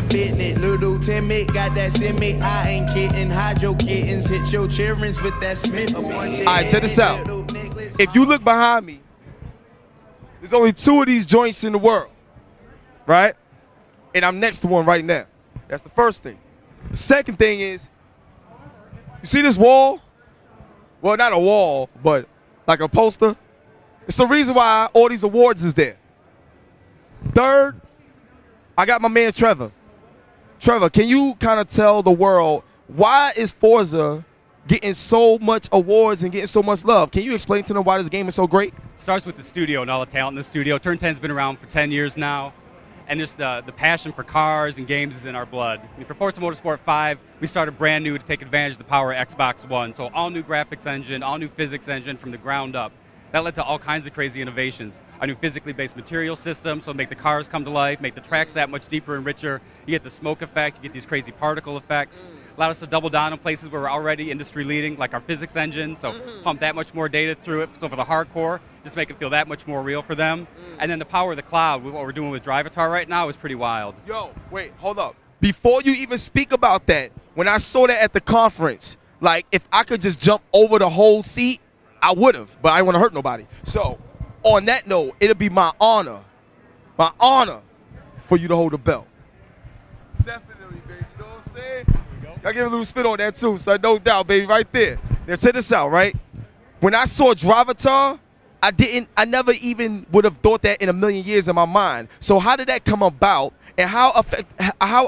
the business. Little timid, got that simic. I ain't kidding. Hide your kittens, hit your children's with that Smith. Alright, check this out. If you look behind me, there's only 2 of these joints in the world, right? And I'm next to one right now. That's the first thing. The second thing is, you see this wall? Well, not a wall, but like a poster. It's the reason why all these awards is there. Third, I got my man Trevor. Trevor, can you kind of tell the world why is Forza getting so much awards and getting so much love? Can you explain to them why this game is so great? It starts with the studio and all the talent in the studio. Turn 10's been around for 10 years now. And just the passion for cars and games is in our blood. I mean, for Forza Motorsport 5, we started brand new to take advantage of the power of Xbox One. So all new graphics engine, all new physics engine from the ground up. That led to all kinds of crazy innovations. A new physically based material system, so make the cars come to life, make the tracks that much deeper and richer. You get the smoke effect, you get these crazy particle effects. Allowed us to double down on places where we're already industry leading, like our physics engine, so pump that much more data through it. So for the hardcore, just make it feel that much more real for them. And then the power of the cloud, what we're doing with DRIVATAR right now is pretty wild. Yo, wait, hold up. Before you even speak about that, when I saw that at the conference, like if I could just jump over the whole seat, I would have, but I didn't want to hurt nobody. So, on that note, it'll be my honor for you to hold the belt. Definitely, baby. You know what I'm saying? Y'all give a little spin on that too, so no doubt, baby, right there. Now check this out, right? When I saw DRIVATAR, I never even would have thought that in a million years in my mind. So how did that come about, and how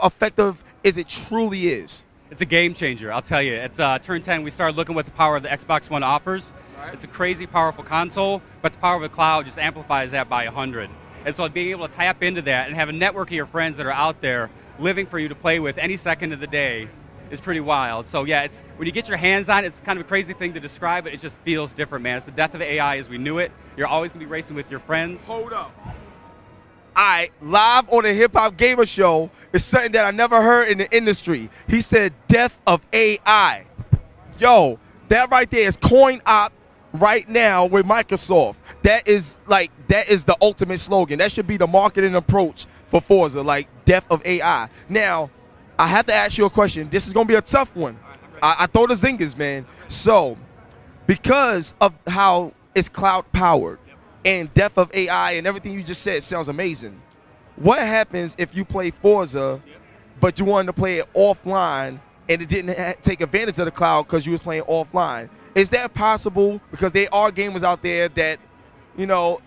effective is it truly is? It's a game changer, I'll tell you. It's Turn 10, we started looking what the power of the Xbox One offers. Right. It's a crazy powerful console, but the power of the cloud just amplifies that by 100. And so being able to tap into that and have a network of your friends that are out there living for you to play with any second of the day is pretty wild. So yeah, it's when you get your hands on it, it's kind of a crazy thing to describe, but it just feels different, man. It's the death of AI as we knew it. You're always going to be racing with your friends. Hold up. Live on a Hip Hop Gamer Show is something that I never heard in the industry. He said death of AI. Yo, that right there is coin op right now with Microsoft. That is the ultimate slogan. That should be the marketing approach for Forza, like death of AI. Now, I have to ask you a question. This is going to be a tough one. I throw the zingers, man. So, because of how it's cloud powered and death of AI and everything you just said sounds amazing. What happens if you play Forza, but you wanted to play it offline and it didn't take advantage of the cloud because you was playing offline? Is that possible? Because there are gamers out there that, you know,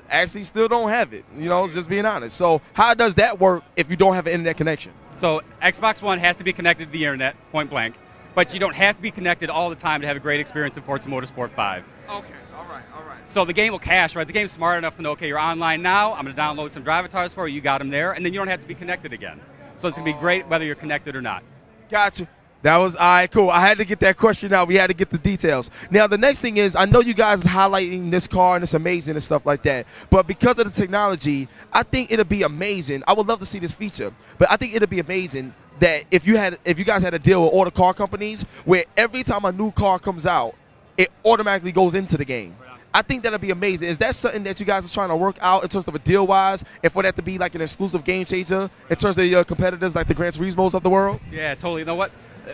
actually still don't have it. You know, just being honest. So how does that work if you don't have an internet connection? So Xbox One has to be connected to the internet, point blank. But you don't have to be connected all the time to have a great experience in Forza Motorsport 5. Okay, all right. So the game will cache, right? The game's smart enough to know, okay, you're online now, I'm going to download some DRIVATARs for you, got them there, and then you don't have to be connected again. So it's going to be great whether you're connected or not. Gotcha. That was, all right, cool. I had to get that question out. We had to get the details. Now, the next thing is, I know you guys are highlighting this car and it's amazing and stuff like that, but because of the technology, I think it'll be amazing. I would love to see this feature, but I think it'll be amazing that if you guys had a deal with all the car companies where every time a new car comes out, it automatically goes into the game. I think that'd be amazing. Is that something that you guys are trying to work out in terms of a deal-wise, and for that to be like an exclusive game changer in terms of your competitors like the Gran Turismos of the world? Yeah, totally. You know what?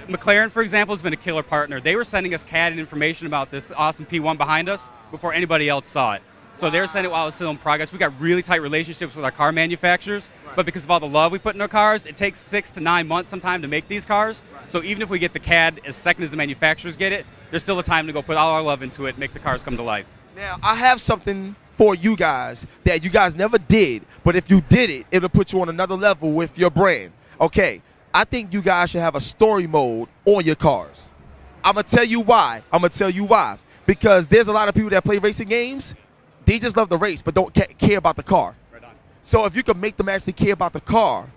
McLaren, for example, has been a killer partner. They were sending us CAD and information about this awesome P1 behind us before anybody else saw it. So they were sending it while it was still in progress. We got really tight relationships with our car manufacturers, but because of all the love we put in our cars, it takes 6 to 9 months sometime to make these cars. So even if we get the CAD as second as the manufacturers get it, there's still a time to go put all our love into it and make the cars come to life. Now, I have something for you guys that you guys never did, but if you did it, it'll put you on another level with your brand. Okay, I think you guys should have a story mode on your cars. I'm going to tell you why. Because there's a lot of people that play racing games, they just love the race but don't care about the car. Right on. So if you can make them actually care about the car,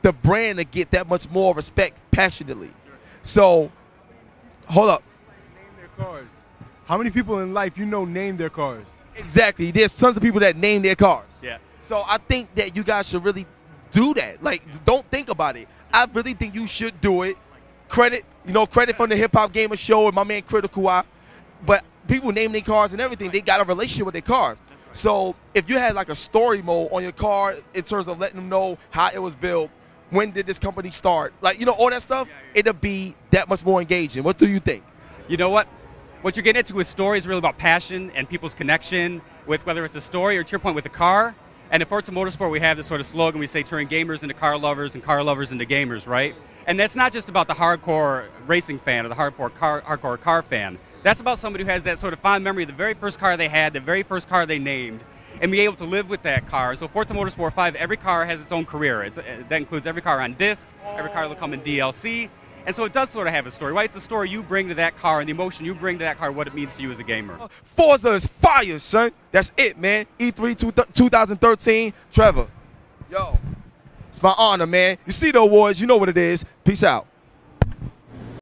the brand will get that much more respect passionately. Sure. So, hold up. Name their cars. How many people in life you know name their cars? Exactly. There's tons of people that name their cars. Yeah. So I think that you guys should really do that. Like, don't think about it. I really think you should do it. Credit from the Hip Hop Gamer Show and my man Critical Eye. But people name their cars and everything. They got a relationship with their car. Right. So if you had like a story mode on your car in terms of letting them know how it was built, when did this company start? Like, you know, all that stuff, it'll be that much more engaging. What do you think? You know what? What you're getting into with story is really about passion and people's connection with whether it's a story or, to your point, with a car. And at Forza Motorsport, we have this sort of slogan. We say turn gamers into car lovers and car lovers into gamers, right? And that's not just about the hardcore racing fan or the hardcore car fan. That's about somebody who has that sort of fond memory of the very first car they had, the very first car they named, and be able to live with that car. So Forza Motorsport 5, every car has its own career. That includes every car on disc, every car will come in DLC. And so it does sort of have a story, right? It's a story you bring to that car and the emotion you bring to that car, what it means to you as a gamer. Forza is fire, son. That's it, man. E3 2013. Trevor, yo, it's my honor, man. You see the awards, you know what it is. Peace out.